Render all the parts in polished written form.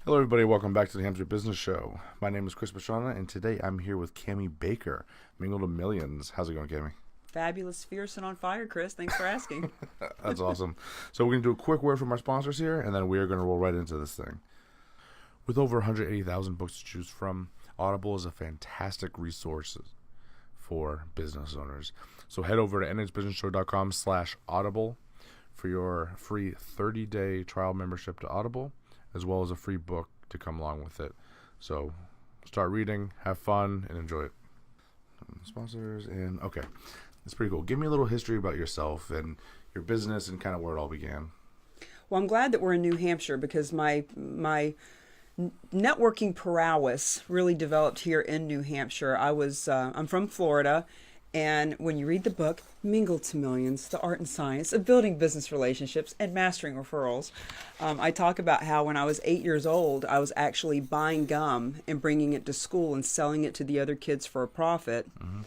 Hello, everybody. Welcome back to the Hampshire Business Show. My name is Chris Pastrana, and today I'm here with Cami Baker, Mingle to Millions. How's it going, Cami? Fabulous, fierce, and on fire, Chris. Thanks for asking. That's awesome. So we're going to do a quick word from our sponsors here, and then we are going to roll right into this thing. With over 180,000 books to choose from, Audible is a fantastic resource for business owners. So head over to nhbusinessshow.com/audible for your free 30-day trial membership to Audible, as well as a free book to come along with it. So start reading, have fun, and enjoy it. Sponsors, and okay. That's pretty cool. Give me a little history about yourself and your business and kind of where it all began. Well, I'm glad that we're in New Hampshire because my networking prowess really developed here in New Hampshire. I'm from Florida, and when you read the book, Mingle to Millions, The Art and Science of Building Business Relationships and Mastering Referrals, I talk about how when I was 8 years old, I was actually buying gum and bringing it to school and selling it to the other kids for a profit. Mm-hmm.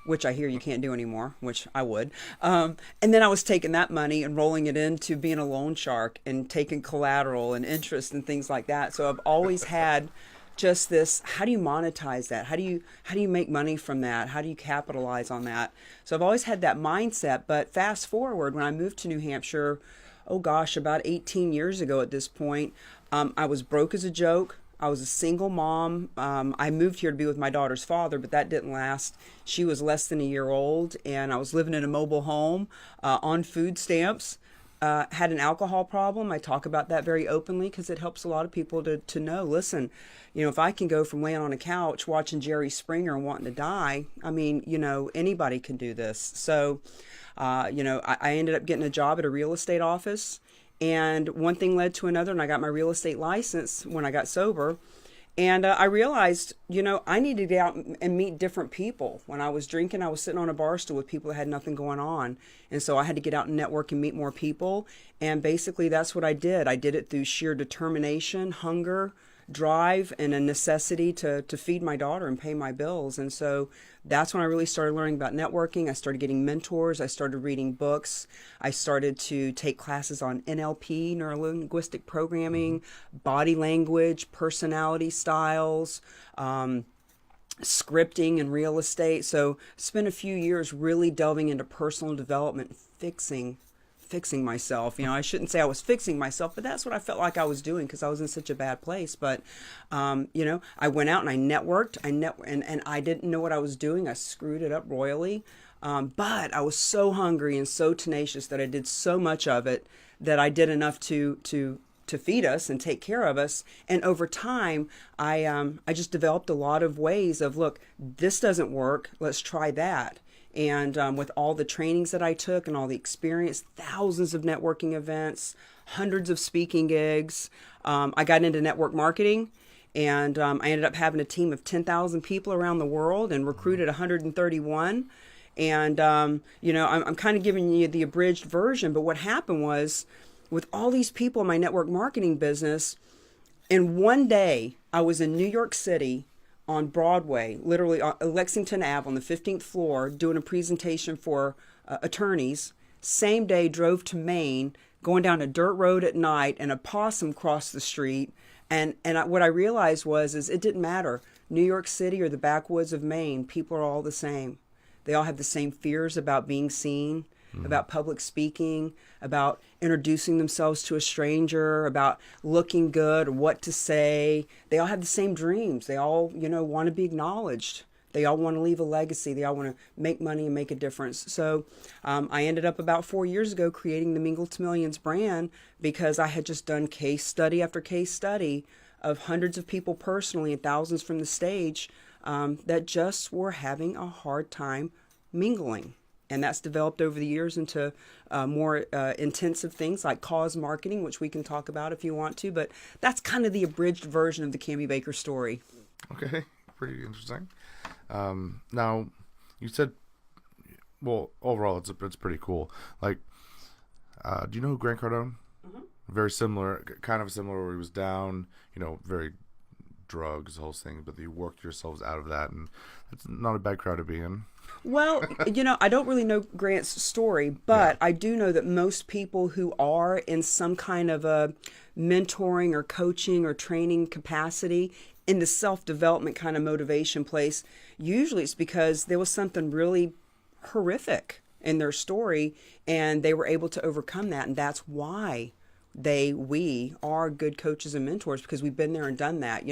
Which I hear you can't do anymore, which I would. And then I was taking that money and rolling it into being a loan shark and taking collateral and interest and things like that. So I've always had just this, how do you monetize that? How do you make money from that? How do you capitalize on that? So I've always had that mindset. But fast forward, when I moved to New Hampshire, oh gosh, about 18 years ago at this point, I was broke as a joke. I was a single mom. I moved here to be with my daughter's father, but that didn't last. She was less than a year old, and I was living in a mobile home on food stamps. Had an alcohol problem. I talk about that very openly because it helps a lot of people to know, listen, if I can go from laying on a couch watching Jerry Springer and wanting to die, I mean, anybody can do this. So, I ended up getting a job at a real estate office. And one thing led to another, and I got my real estate license when I got sober. And I realized, I needed to get out and meet different people. When I was drinking, I was sitting on a bar stool with people that had nothing going on. And so I had to get out and network and meet more people. And basically, that's what I did. I did it through sheer determination, hunger, drive, and a necessity to feed my daughter and pay my bills. And so that's when I really started learning about networking. I started getting mentors. I started reading books. I started to take classes on NLP, neuro-linguistic programming, body language, personality styles, scripting and real estate. So spent a few years really delving into personal development, fixing myself. I shouldn't say I was fixing myself, but that's what I felt like I was doing because I was in such a bad place. But, I went out and I networked. And I didn't know what I was doing. I screwed it up royally. But I was so hungry and so tenacious that I did so much of it that I did enough to feed us and take care of us. And over time, I just developed a lot of ways of, look, this doesn't work. Let's try that. And with all the trainings that I took and all the experience, thousands of networking events, hundreds of speaking gigs, I got into network marketing, and I ended up having a team of 10,000 people around the world and recruited 131. And, I'm kind of giving you the abridged version, but what happened was with all these people in my network marketing business, in one day I was in New York City on Broadway, literally on Lexington Ave on the 15th floor, doing a presentation for attorneys. Same day, drove to Maine, going down a dirt road at night, and a possum crossed the street. What I realized is it didn't matter. New York City or the backwoods of Maine, people are all the same. They all have the same fears about being seen, about public speaking, about introducing themselves to a stranger, about looking good or what to say. They all have the same dreams. They all, want to be acknowledged. They all want to leave a legacy. They all want to make money and make a difference. So I ended up about 4 years ago creating the Mingle to Millions brand because I had just done case study after case study of hundreds of people personally and thousands from the stage that just were having a hard time mingling. And that's developed over the years into more intensive things like cause marketing, which we can talk about if you want to. But that's kind of the abridged version of the Cami Baker story. Okay, pretty interesting. Now, you said, well, overall, it's pretty cool. Like, do you know who Grant Cardone? Mm-hmm. Very similar, kind of similar, where he was down, very drugs, the whole thing, but you worked yourselves out of that, and it's not a bad crowd to be in. Well, I don't really know Grant's story, but I do know that most people who are in some kind of a mentoring or coaching or training capacity in the self-development kind of motivation place, usually it's because there was something really horrific in their story and they were able to overcome that. And that's why we are good coaches and mentors, because we've been there and done that.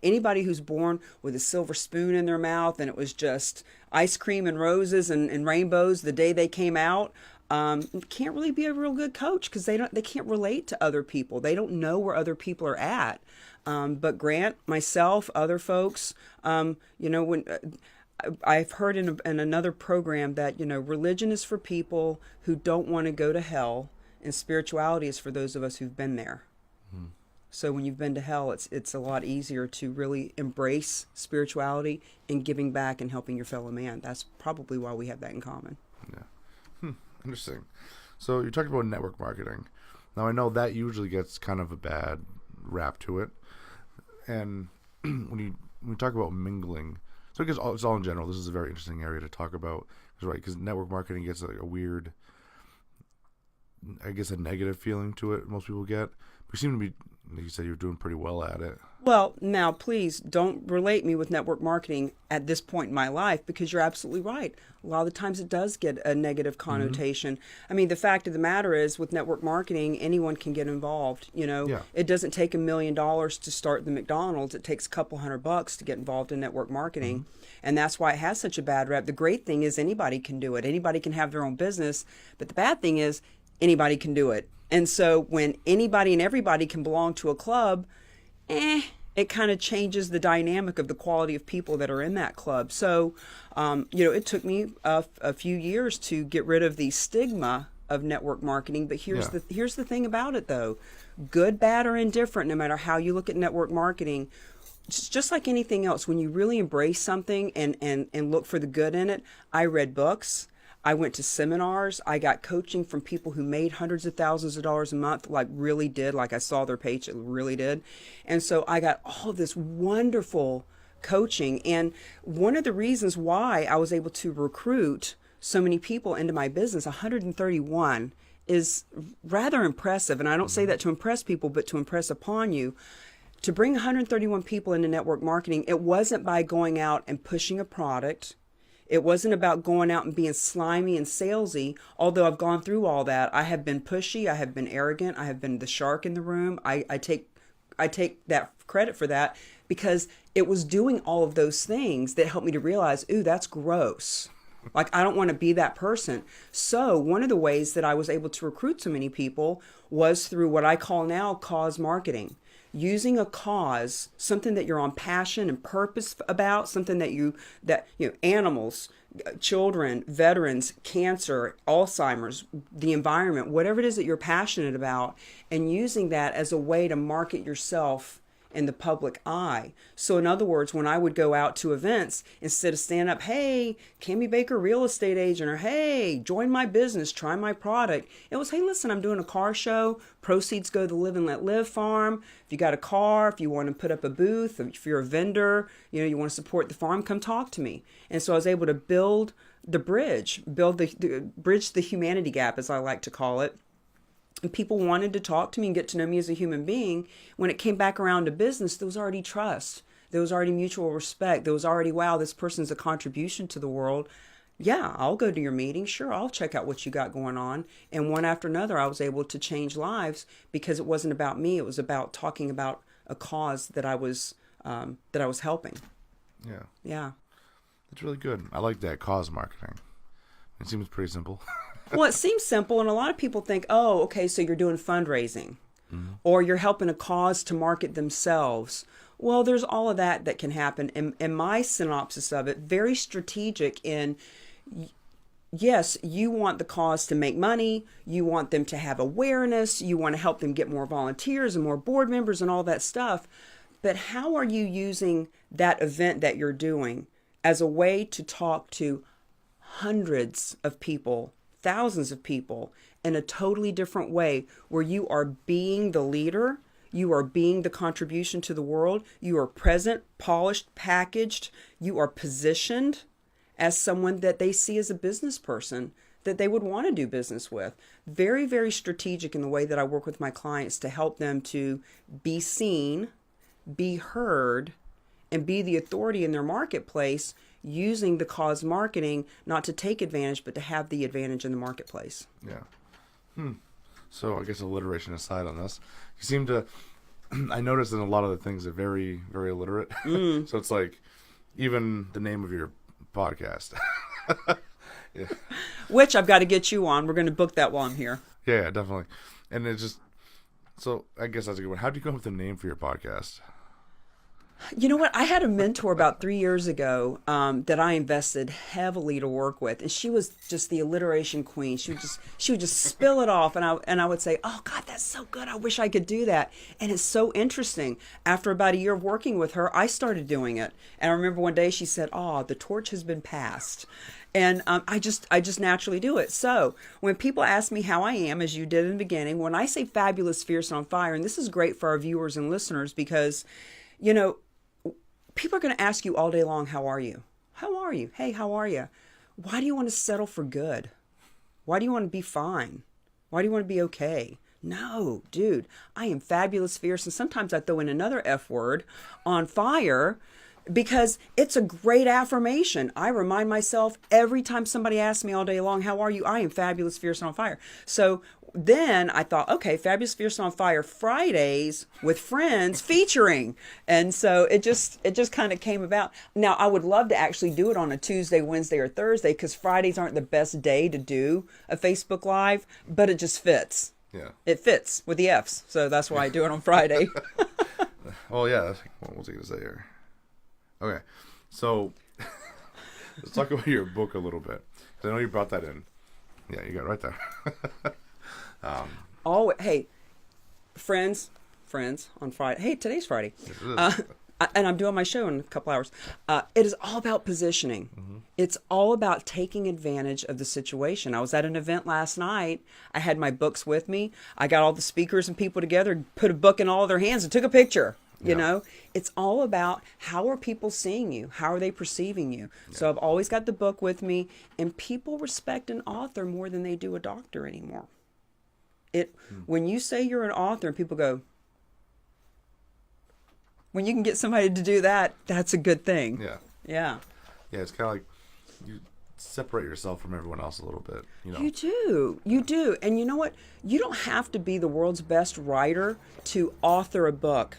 Anybody who's born with a silver spoon in their mouth and it was just ice cream and roses and rainbows the day they came out, can't really be a real good coach, because they can't relate to other people. They don't know where other people are at. But Grant, myself, other folks, when I've heard in another program that, religion is for people who don't want to go to hell, and spirituality is for those of us who've been there. Mm. So when you've been to hell, it's a lot easier to really embrace spirituality and giving back and helping your fellow man. That's probably why we have that in common. Yeah. Interesting. So you talked about network marketing. Now, I know that usually gets kind of a bad rap to it. And when you talk about mingling, so it's all in general. This is a very interesting area to talk about, because network marketing gets like a weird, I guess, a negative feeling to it. Most people get. But you seem to be, like you said, you're doing pretty well at it. Well, now please don't relate me with network marketing at this point in my life, because you're absolutely right. A lot of the times it does get a negative connotation. Mm-hmm. I mean, the fact of the matter is, with network marketing, anyone can get involved. It doesn't take $1 million to start the McDonald's. It takes a couple $100 to get involved in network marketing. Mm-hmm. And that's why it has such a bad rep. The great thing is anybody can do it. Anybody can have their own business. But the bad thing is anybody can do it. And so when anybody and everybody can belong to a club, it kind of changes the dynamic of the quality of people that are in that club. So, it took me a few years to get rid of the stigma of network marketing. But here's the thing about it, though. Good, bad, or indifferent, no matter how you look at network marketing, just like anything else, when you really embrace something and look for the good in it. I read books. I went to seminars. I got coaching from people who made hundreds of thousands of dollars a month, like I saw their page, it really did. And so I got all of this wonderful coaching. And one of the reasons why I was able to recruit so many people into my business, 131, is rather impressive. And I don't say that to impress people, but to impress upon you. To bring 131 people into network marketing, it wasn't by going out and pushing a product. It wasn't about going out and being slimy and salesy, although I've gone through all that. I have been pushy. I have been arrogant. I have been the shark in the room. I take that credit for that, because it was doing all of those things that helped me to realize, ooh, that's gross. Like, I don't want to be that person. So one of the ways that I was able to recruit so many people was through what I call now cause marketing. Using a cause, something that you're on passion and purpose about, something that animals, children, veterans, cancer, Alzheimer's, the environment, whatever it is that you're passionate about, and using that as a way to market yourself in the public eye. So in other words, when I would go out to events, instead of stand up, hey, Cami Baker, real estate agent, or hey, join my business, try my product, it was, hey, listen, I'm doing a car show. Proceeds go to the Live and Let Live farm. If you got a car, if you want to put up a booth, if you're a vendor, you want to support the farm, come talk to me. And so I was able to build the bridge, bridge the humanity gap, as I like to call it. And people wanted to talk to me and get to know me as a human being. When it came back around to business, there was already trust. There was already mutual respect. There was already, wow, this person's a contribution to the world. Yeah, I'll go to your meeting. Sure, I'll check out what you got going on. And one after another, I was able to change lives, because it wasn't about me. It was about talking about a cause that I was helping. Yeah. Yeah. That's really good. I like that, cause marketing. It seems pretty simple. Well, it seems simple, and a lot of people think, oh, okay, so you're doing fundraising, or you're helping a cause to market themselves. Well, there's all of that can happen. And my synopsis of it, very strategic in, yes, you want the cause to make money, you want them to have awareness, you want to help them get more volunteers and more board members and all that stuff. But how are you using that event that you're doing as a way to talk to hundreds of people, thousands of people, in a totally different way, where you are being the leader, You are being the contribution to the world. You are present, polished, packaged. You are positioned as someone that they see as a business person that they would want to do business with. Very, very strategic in the way that I work with my clients to help them to be seen, be heard, and be the authority in their marketplace using the cause marketing, not to take advantage, but to have the advantage in the marketplace. Yeah. So I guess alliteration aside on this, you seem to, I noticed in a lot of the things are very, very illiterate. So it's like, even the name of your podcast. Yeah. Which I've got to get you on. We're going to book that while I'm here. Yeah, definitely. And it's just, so I guess that's a good one. How did you come up with the name for your podcast? You know what? I had a mentor about 3 years ago that I invested heavily to work with, and she was just the alliteration queen. She would just spill it off, and I would say, "Oh God, that's so good! I wish I could do that." And it's so interesting. After about a year of working with her, I started doing it, and I remember one day she said, "Oh, the torch has been passed." And I just naturally do it. So when people ask me how I am, as you did in the beginning, when I say fabulous, fierce, and on fire, and this is great for our viewers and listeners because, you know, people are going to ask you all day long, how are you? How are you? Hey, how are you? Why do you want to settle for good? Why do you want to be fine? Why do you want to be okay? No, dude, I am fabulous, fierce, and sometimes I throw in another F word, on fire, because it's a great affirmation. I remind myself every time somebody asks me all day long, how are you? I am fabulous, fierce, and on fire. So then I thought, okay, Fabulous, Fierce, and on Fire Fridays with friends featuring. And so it just kind of came about. Now, I would love to actually do it on a Tuesday, Wednesday, or Thursday because Fridays aren't the best day to do a Facebook Live, but it just fits. Yeah. It fits with the F's. So that's why I do it on Friday. Oh, yeah. What was I going to say here? Okay. So let's talk about your book a little bit. I know you brought that in. Yeah, you got it right there. Hey, friends on Friday. Hey, today's Friday. And I'm doing my show in a couple hours. It is all about positioning. Mm-hmm. It's all about taking advantage of the situation. I was at an event last night. I had my books with me. I got all the speakers and people together, put a book in all of their hands and took a picture. You know, it's all about how are people seeing you? How are they perceiving you? Yeah. So I've always got the book with me, and people respect an author more than they do a doctor anymore. When you say you're an author and people go, when you can get somebody to do that, that's a good thing. Yeah. Yeah. Yeah, it's kind of like you separate yourself from everyone else a little bit. You know? You do. And you know what? You don't have to be the world's best writer to author a book.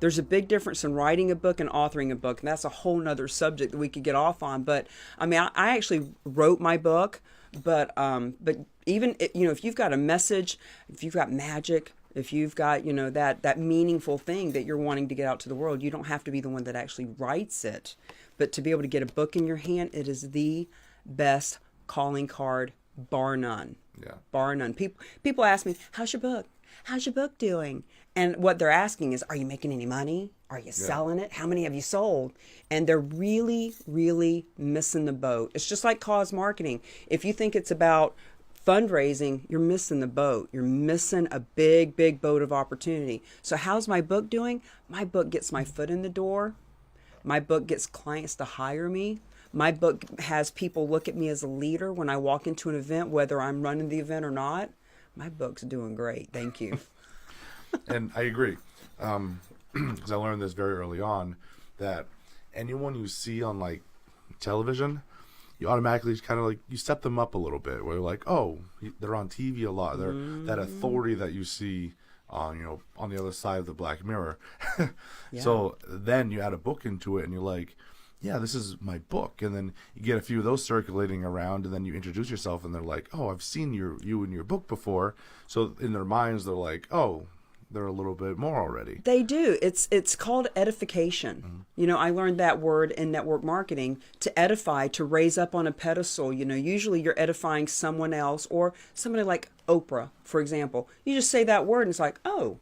There's a big difference in writing a book and authoring a book, and that's a whole nother subject that we could get off on. But I mean, I actually wrote my book, but even if you've got a message, if you've got magic, if you've got that meaningful thing that you're wanting to get out to the world, you don't have to be the one that actually writes it. But to be able to get a book in your hand, it is the best calling card, bar none. Yeah, bar none. People ask me, "How's your book? How's your book doing?" And what they're asking is, are you making any money? Are you selling it? How many have you sold? And they're really, really missing the boat. It's just like cause marketing. If you think it's about fundraising, you're missing the boat. You're missing a big, big boat of opportunity. So how's my book doing? My book gets my foot in the door. My book gets clients to hire me. My book has people look at me as a leader when I walk into an event, whether I'm running the event or not. My book's doing great. Thank you. And I agree, because I learned this very early on, that anyone you see on like television, you automatically kind of like you step them up a little bit. Where you're like, oh, they're on TV a lot. They're that authority that you see on on the other side of the black mirror. Yeah. So then you add a book into it, and you're like, yeah, this is my book. And then you get a few of those circulating around, and then you introduce yourself, and they're like, oh, I've seen you in your book before. So in their minds, they're like, oh, they're a little bit more already. They do. It's called edification. Mm-hmm. I learned that word in network marketing, to edify, to raise up on a pedestal. Usually you're edifying someone else, or somebody like Oprah, for example. You just say that word and it's like, oh,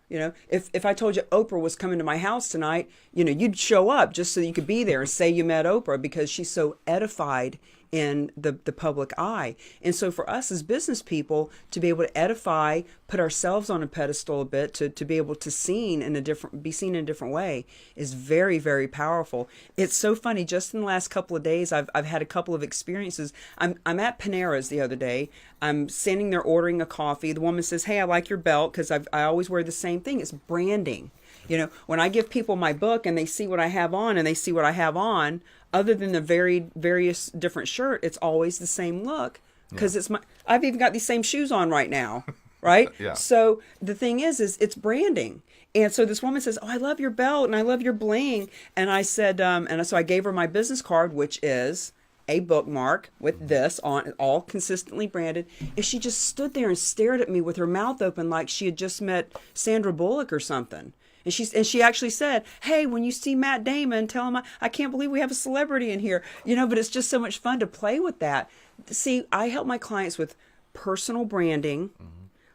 if I told you Oprah was coming to my house tonight, you'd show up just so you could be there and say you met Oprah, because she's so edified in the public eye. And so for us as business people to be able to edify, put ourselves on a pedestal a bit, to be able to be seen in a different way is very, very powerful. It's so funny. Just in the last couple of days, I've had a couple of experiences. I'm at Panera's the other day. I'm standing there ordering a coffee. The woman says, "Hey, I like your belt," because I always wear the same thing. It's branding. You know, when I give people my book and they see what I have on and they see what I have on, other than the various different shirt, it's always the same look because I've even got these same shoes on right now, right? Yeah. So the thing is it's branding. And so this woman says, "Oh, I love your belt and I love your bling." And I said, and so I gave her my business card, which is a bookmark with this on, all consistently branded. And she just stood there and stared at me with her mouth open like she had just met Sandra Bullock or something. And she actually said, "Hey, when you see Matt Damon, tell him I can't believe we have a celebrity in here." You know, but it's just so much fun to play with that. See, I help my clients with personal branding,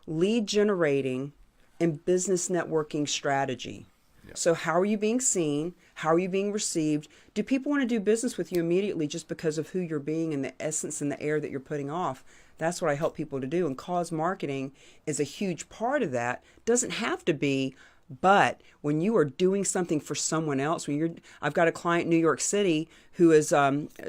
lead generating, and business networking strategy. Yeah. So how are you being seen? How are you being received? Do people want to do business with you immediately just because of who you're being and the essence and the air that you're putting off? That's what I help people to do. And cause marketing is a huge part of that. Doesn't have to be. But when you are doing something for someone else, I've got a client in New York City who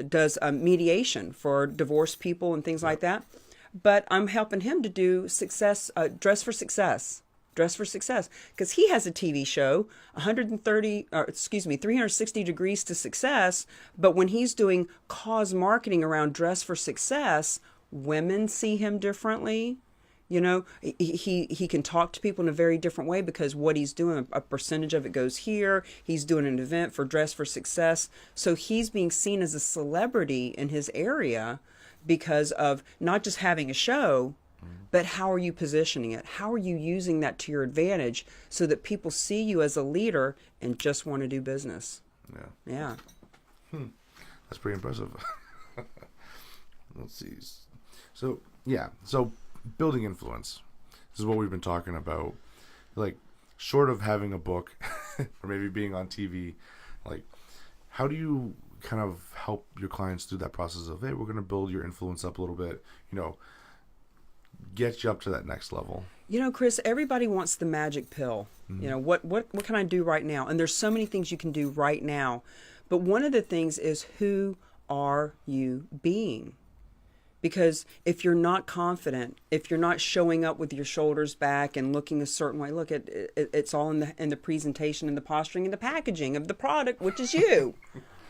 does mediation for divorced people and things like that. But I'm helping him to do dress for success, because he has a TV show, 360 degrees to success. But when he's doing cause marketing around dress for success, women see him differently. You know, he can talk to people in a very different way because what he's doing, a percentage of it goes here. He's doing an event for Dress for Success. So he's being seen as a celebrity in his area because of not just having a show, but how are you positioning it? How are you using that to your advantage so that people see you as a leader and just want to do business? Yeah. That's pretty impressive. Let's see. So building influence. This is what we've been talking about. Like, short of having a book or maybe being on TV, like, how do you kind of help your clients through that process of, hey, we're going to build your influence up a little bit, get you up to that next level? You know, Chris, everybody wants the magic pill. Mm-hmm. You know, what can I do right now? And there's so many things you can do right now. But one of the things is, who are you being? Because if you're not confident, if you're not showing up with your shoulders back and looking a certain way, look, it's all in the presentation and the posturing and the packaging of the product, which is you,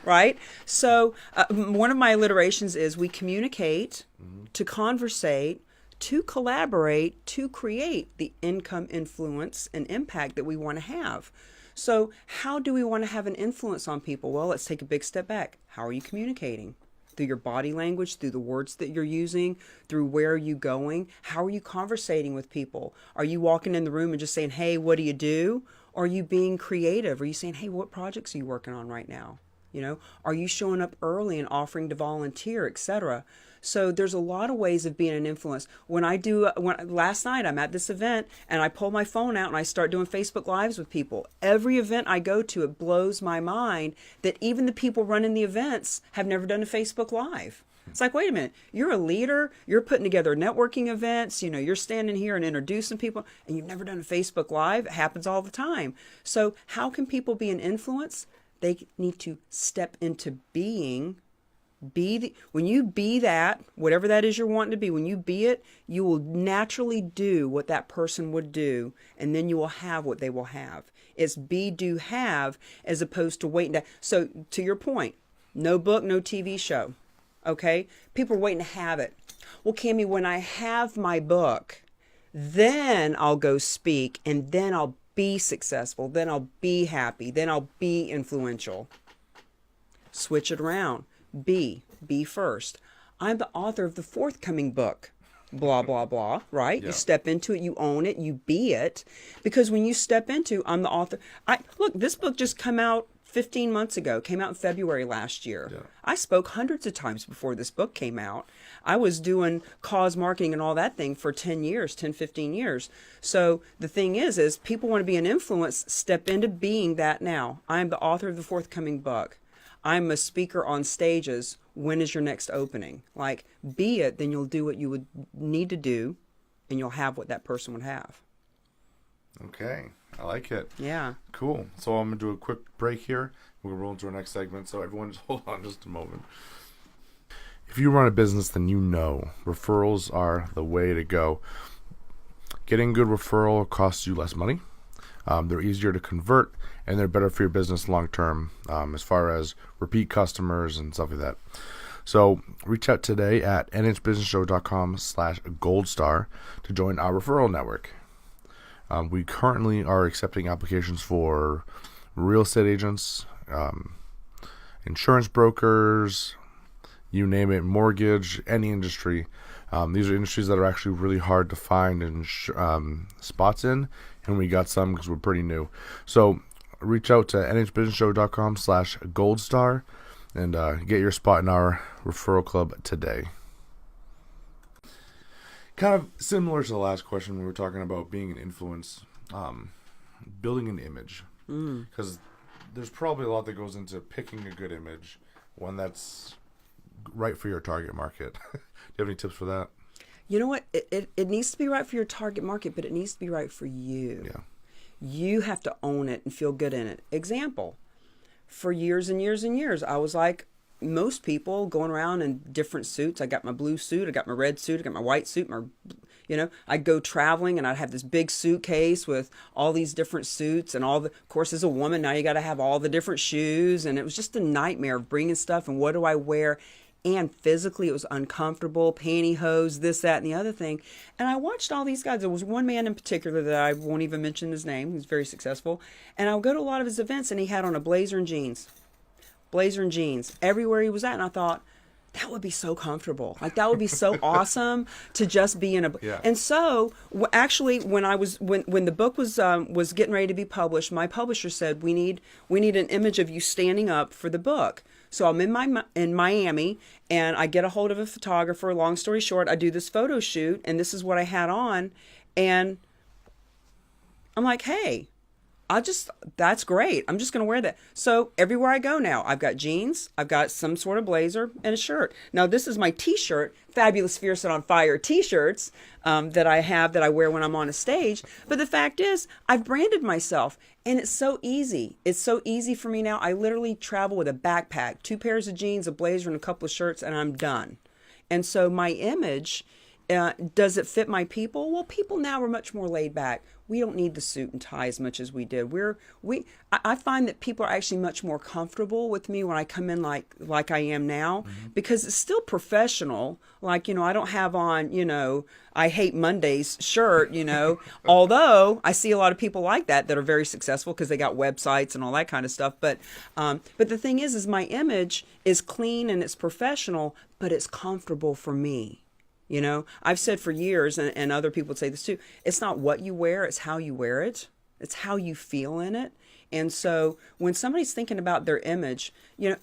right? So one of my alliterations is we communicate, to conversate, to collaborate, to create the income, influence, and impact that we want to have. So how do we want to have an influence on people? Well, let's take a big step back. How are you communicating? Through your body language, through the words that you're using, through where are you going? How are you conversating with people? Are you walking in the room and just saying, "Hey, what do you do?" Or are you being creative? Are you saying, "Hey, what projects are you working on right now?" You know, are you showing up early and offering to volunteer, etc.? So there's a lot of ways of being an influence. Last night I'm at this event and I pull my phone out and I start doing Facebook Lives with people. Every event I go to, it blows my mind that even the people running the events have never done a Facebook Live. It's like, wait a minute, you're a leader, you're putting together networking events, you're standing here and introducing people, and you've never done a Facebook Live. It happens all the time. So how can people be an influence? They need to step into being. When you be that, whatever that is you're wanting to be, when you be it, you will naturally do what that person would do, and then you will have what they will have. It's be, do, have, as opposed to waiting to. So to your point, no book, no TV show. Okay? People are waiting to have it. Well, Cami, when I have my book, then I'll go speak, and then I'll be successful, then I'll be happy, then I'll be influential. Switch it around. Be first. I'm the author of the forthcoming book. Blah, blah, blah, right? Yeah. You step into it, you own it, you be it. Because when you step into, I'm the author. Look, this book just came out 15 months ago, came out in February last year. Yeah. I spoke hundreds of times before this book came out. I was doing cause marketing and all that thing for 10 years, 10, 15 years. So the thing is people want to be an influence, step into being that now. I am the author of the forthcoming book. I'm a speaker on stages when is your next opening? Like, be it, then you'll do what you would need to do, and you'll have what that person would have. Okay, I like it. Yeah. Cool. So I'm going to do a quick break here. We're going to roll into our next segment. So everyone just hold on just a moment. If you run a business, then you know referrals are the way to go. Getting good referral costs you less money. They're easier to convert, and they're better for your business long term as far as repeat customers and stuff like that. So reach out today at nhbusinessshow.com/goldstar to join our referral network. We currently are accepting applications for real estate agents, insurance brokers, you name it, mortgage, any industry. These are industries that are actually really hard to find spots in, and we got some because we're pretty new. So reach out to nhbusinessshow.com/goldstar and get your spot in our referral club today. Kind of similar to the last question, we were talking about being an influence, building an image. Because there's probably a lot that goes into picking a good image, one that's right for your target market. Do you have any tips for that? You know what? It needs to be right for your target market, but it needs to be right for you. Yeah. You have to own it and feel good in it. Example, for years and years and years, I was like most people, going around in different suits. I got my blue suit, I got my red suit, I got my white suit, I'd go traveling and I'd have this big suitcase with all these different suits and of course, as a woman, now you got to have all the different shoes. And it was just a nightmare of bringing stuff and what do I wear? And physically, it was uncomfortable, pantyhose, this, that, and the other thing. And I watched all these guys. There was one man in particular that I won't even mention his name. He's very successful. And I would go to a lot of his events, and he had on a blazer and jeans. Everywhere he was at. And I thought, that would be so comfortable. Like, that would be so awesome to just be in a... Yeah. And so, actually, when the book was getting ready to be published, my publisher said, we need an image of you standing up for the book. So I'm in Miami, and I get a hold of a photographer. Long story short, I do this photo shoot, and this is what I had on. And I'm like, hey, that's great. I'm just going to wear that. So everywhere I go now, I've got jeans, I've got some sort of blazer, and a shirt. Now, this is my t-shirt, Fabulous Fierce and on Fire t-shirts that I wear when I'm on a stage. But the fact is, I've branded myself, and it's so easy. It's so easy for me now. I literally travel with a backpack, 2 pairs of jeans, a blazer, and a couple of shirts, and I'm done. And so my image, does it fit my people? Well, people now are much more laid back. We don't need the suit and tie as much as we did. I find that people are actually much more comfortable with me when I come in like I am now, because it's still professional. Like, I don't have on, I hate Mondays shirt, although I see a lot of people like that are very successful because they got websites and all that kind of stuff. But the thing is my image is clean and it's professional, but it's comfortable for me. I've said for years, and other people would say this too, it's not what you wear, it's how you wear it. It's how you feel in it. And so when somebody's thinking about their image,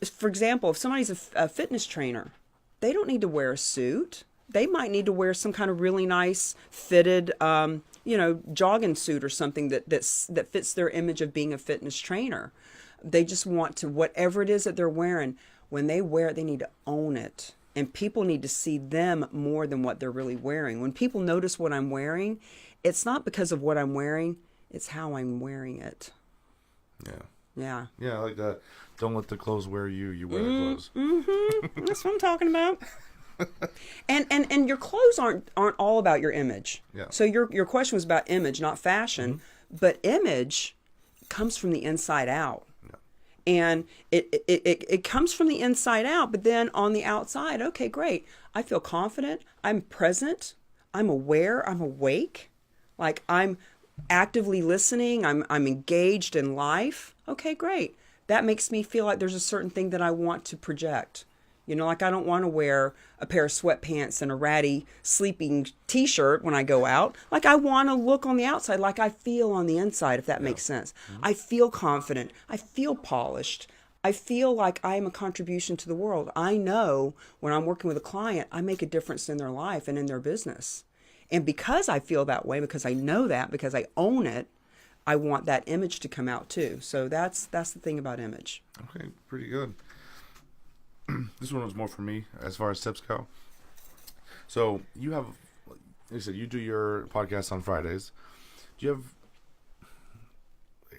for example, if somebody's a fitness trainer, they don't need to wear a suit. They might need to wear some kind of really nice fitted, jogging suit or something that fits their image of being a fitness trainer. They just want to, whatever it is that they're wearing, when they wear it, they need to own it. And people need to see them more than what they're really wearing. When people notice what I'm wearing, it's not because of what I'm wearing, it's how I'm wearing it. Yeah. Yeah. Yeah, I like that. Don't let the clothes wear you, you wear the clothes. Mm-hmm. That's what I'm talking about. And your clothes aren't all about your image. Yeah. So your question was about image, not fashion. But image comes from the inside out. And it comes from the inside out, but then on the outside, okay, great. I feel confident. I'm present. I'm aware. I'm awake. Like I'm actively listening. I'm engaged in life. Okay, great. That makes me feel like there's a certain thing that I want to project. Like I don't want to wear a pair of sweatpants and a ratty sleeping t-shirt when I go out. Like I want to look on the outside like I feel on the inside, if that makes sense. I feel confident. I feel polished. I feel like I am a contribution to the world. I know when I'm working with a client, I make a difference in their life and in their business. And because I feel that way, because I know that, because I own it, I want that image to come out too. So that's the thing about image. Okay, pretty good. this one was more for me as far as tips go. So you have, like you said, you do your podcast on Fridays. Do you have,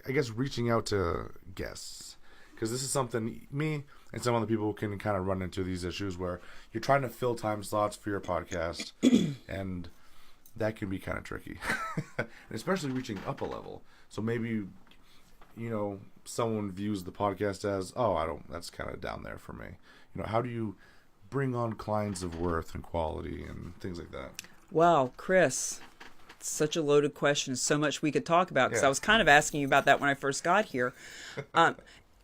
I guess, reaching out to guests? Because this is something me and some other people can kind of run into these issues where you're trying to fill time slots for your podcast, and that can be kind of tricky, and especially reaching up a level. So maybe, someone views the podcast as, that's kind of down there for me. How do you bring on clients of worth and quality and things like that? Well, Chris, it's such a loaded question. So much we could talk about, because I was kind of asking you about that when I first got here.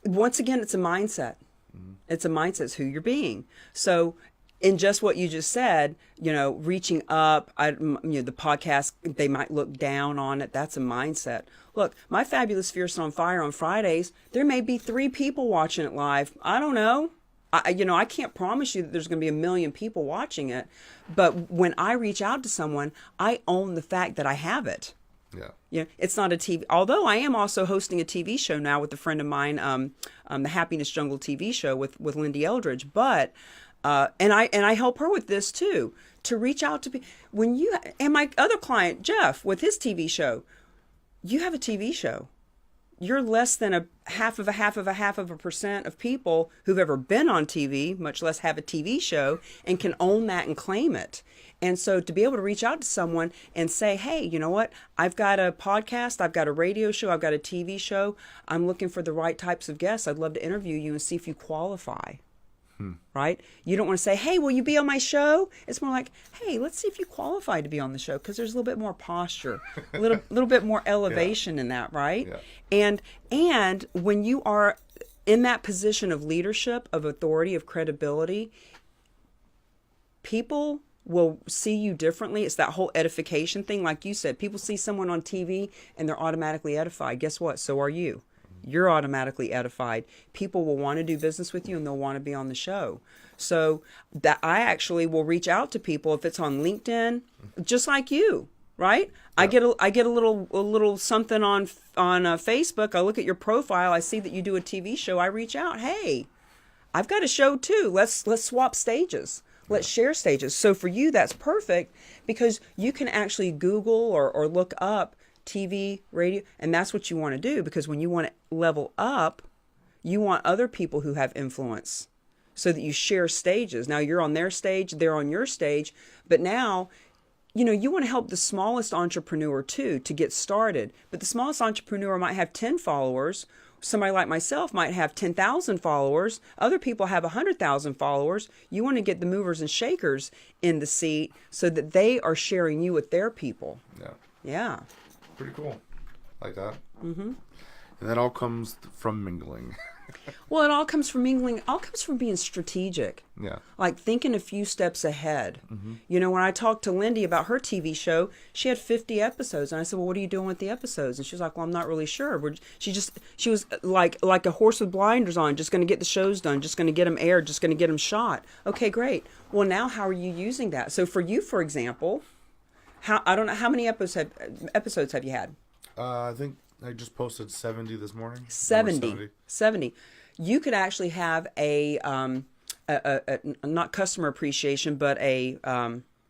Once again, it's a mindset. Mm-hmm. It's a mindset. It's who you're being. So in just what you just said, reaching up, the podcast, they might look down on it. That's a mindset. Look, my Fabulous Fierce and on Fire on Fridays, there may be 3 people watching it live. I don't know. I can't promise you that there's going to be 1 million people watching it. But when I reach out to someone, I own the fact that I have it. Yeah. It's not a TV. Although I am also hosting a TV show now with a friend of mine, the Happiness Jungle TV show with Lindy Eldridge. But and I help her with this too, to reach out to people. And my other client Jeff with his TV show, you have a TV show. You're less than a half of a percent of people who've ever been on TV, much less have a TV show, and can own that and claim it. And so to be able to reach out to someone and say, hey, you know what? I've got a podcast, I've got a radio show, I've got a TV show. I'm looking for the right types of guests. I'd love to interview you and see if you qualify. Right? You don't want to say, hey, will you be on my show? It's more like, hey, let's see if you qualify to be on the show, because there's a little bit more posture, a little bit more elevation in that, right? Yeah. And when you are in that position of leadership, of authority, of credibility, people will see you differently. It's that whole edification thing. Like you said, people see someone on TV and they're automatically edified. Guess what? So are you. You're automatically edified. People will want to do business with you and they'll want to be on the show. So that I actually will reach out to people if it's on LinkedIn, just like you, right? Yeah. I get a little something on Facebook. I look at your profile. I see that you do a TV show. I reach out. Hey, I've got a show too. Let's swap stages. Let's share stages. So for you, that's perfect, because you can actually Google or look up TV, radio, and that's what you want to do, because when you want to level up, you want other people who have influence so that you share stages. Now you're on their stage, they're on your stage, but now, you want to help the smallest entrepreneur too to get started. But the smallest entrepreneur might have 10 followers. Somebody like myself might have 10,000 followers. Other people have 100,000 followers. You want to get the movers and shakers in the seat so that they are sharing you with their people. Yeah. Pretty cool. Like that. Mm-hmm. And that all comes from mingling. Well, it all comes from mingling. It all comes from being strategic. Yeah. Like thinking a few steps ahead. Mm-hmm. When I talked to Lindy about her TV show, she had 50 episodes. And I said, well, what are you doing with the episodes? And she was like, well, I'm not really sure. She was like a horse with blinders on, just going to get the shows done, just going to get them aired, just going to get them shot. Okay, great. Well, now how are you using that? So for you, for example, I don't know, how many episodes have you had? I think I just posted 70 this morning. 70. You could actually have a not customer appreciation, but a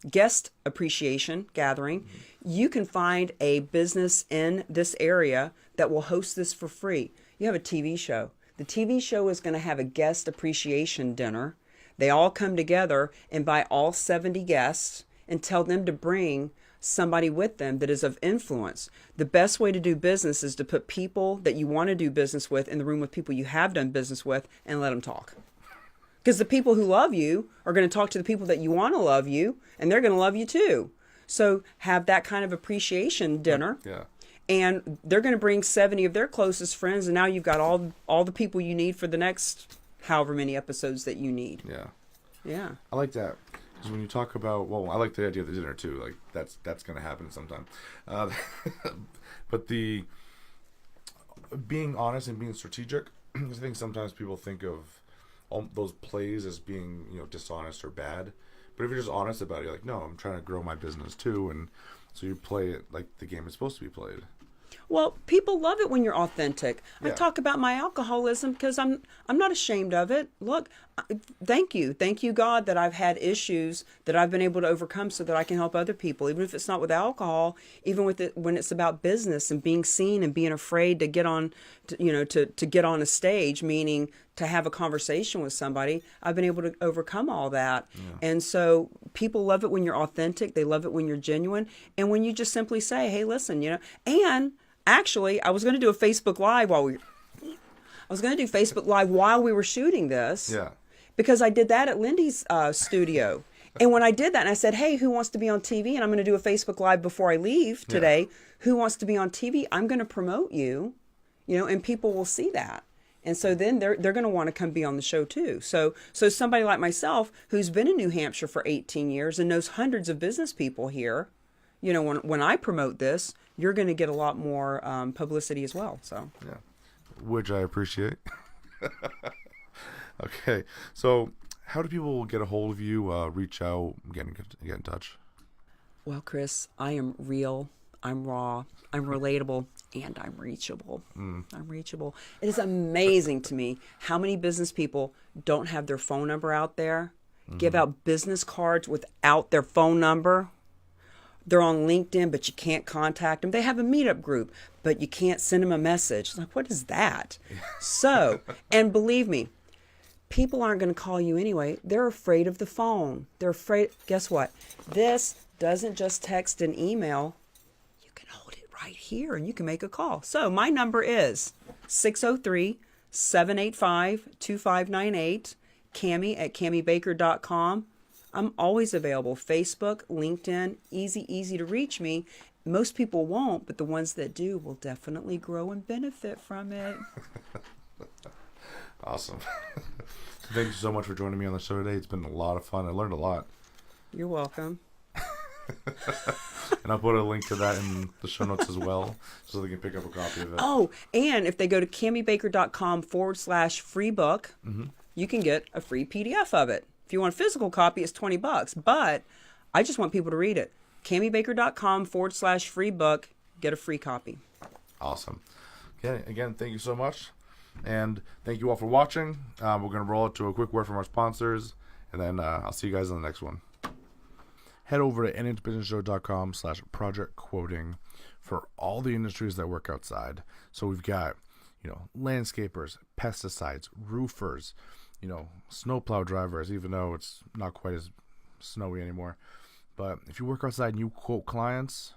guest appreciation gathering. Mm-hmm. You can find a business in this area that will host this for free. You have a TV show. The TV show is going to have a guest appreciation dinner. They all come together, invite all 70 guests, and tell them to bring somebody with them that is of influence. The best way to do business is to put people that you want to do business with in the room with people you have done business with and let them talk. Because the people who love you are going to talk to the people that you want to love you, and they're going to love you too. So have that kind of appreciation dinner. Yeah. And they're going to bring 70 of their closest friends, and now you've got all the people you need for the next however many episodes that you need. Yeah. Yeah. I like that. Because when you talk about, I like the idea of the dinner too. Like that's going to happen sometime. But the being honest and being strategic, I think sometimes people think of all those plays as being dishonest or bad. But if you're just honest about it, you're like, no, I'm trying to grow my business too, and so you play it like the game is supposed to be played. Well, people love it when you're authentic. I Yeah. talk about my alcoholism because I'm not ashamed of it. Look, thank you God that I've had issues that I've been able to overcome so that I can help other people, even if it's not with alcohol, even with it when it's about business and being seen and being afraid to get on, to get on a stage, meaning to have a conversation with somebody. I've been able to overcome all that. And so people love it when you're authentic. They love it when you're genuine. And when you just simply say, hey, listen, and actually, I was going to do a Facebook Live while we were shooting this. Yeah. Because I did that at Lindy's studio. And when I did that, and I said, hey, who wants to be on TV? And I'm going to do a Facebook Live before I leave today. Who wants to be on TV? I'm going to promote you, and people will see that. And so then they're going to want to come be on the show too. So somebody like myself who's been in New Hampshire for 18 years and knows hundreds of business people here, when I promote this, you're going to get a lot more publicity as well. So Yeah. Which I appreciate. Okay. So how do people get a hold of you, reach out, get in touch? Well, Chris, I am real. I'm raw. I'm relatable. And I'm reachable. I'm reachable. It is amazing to me how many business people don't have their phone number out there, give out business cards without their phone number. They're on LinkedIn, but you can't contact them. They have a meetup group, but you can't send them a message. It's like, what is that? So, and believe me, people aren't going to call you anyway. They're afraid of the phone. They're afraid. Guess what? This doesn't just text and email. You can hold it right here and you can make a call. So my number is 603-785-2598, Cami at camibaker.com. I'm always available. Facebook, LinkedIn, easy to reach me. Most people won't, but the ones that do will definitely grow and benefit from it. Awesome. Thank you so much for joining me on the show today. It's been a lot of fun. I learned a lot. You're welcome. And I'll put a link to that in the show notes as well, so they can pick up a copy of it. Oh, and if they go to camibaker.com/free book, you can get a free PDF of it. If you want a physical copy, it's $20. But I just want people to read it. camibaker.com/free book. Get a free copy. Awesome. Okay, again, thank you so much. And thank you all for watching. We're going to roll it to a quick word from our sponsors, and then I'll see you guys in the next one. Head over to nhbusinessshow.com/project quoting for all the industries that work outside. So we've got, landscapers, pesticides, roofers, snowplow drivers, even though it's not quite as snowy anymore. But if you work outside and you quote clients,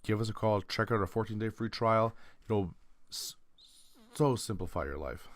give us a call. Check out our 14-day free trial. It'll so simplify your life.